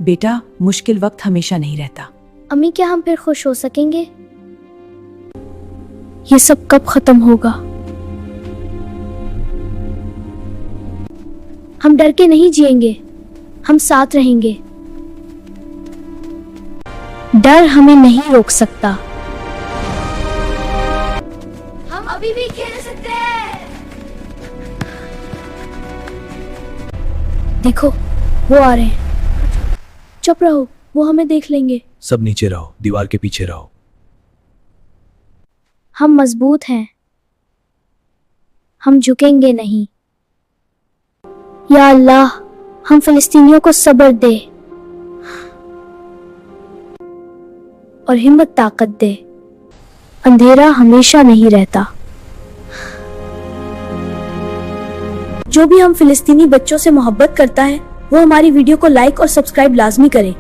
बेटा, मुश्किल वक्त हमेशा नहीं रहता। अम्मी, क्या हम फिर खुश हो सकेंगे? ये सब कब खत्म होगा? हम डर के नहीं जिएंगे, हम साथ रहेंगे। डर हमें नहीं रोक सकता। हम अभी भी खेल सकते हैं। देखो, वो आ रहे हैं। चुप रहो, वो हमें देख लेंगे। सब नीचे रहो, दीवार के पीछे रहो। हम मजबूत हैं, हम झुकेंगे नहीं। या अल्लाह, हम फिलिस्तीनियों को सब्र दे और हिम्मत ताकत दे। अंधेरा हमेशा नहीं रहता। जो भी हम फिलिस्तीनी बच्चों से मोहब्बत करता है वो हमारी वीडियो को लाइक और सब्सक्राइब लाजमी करे।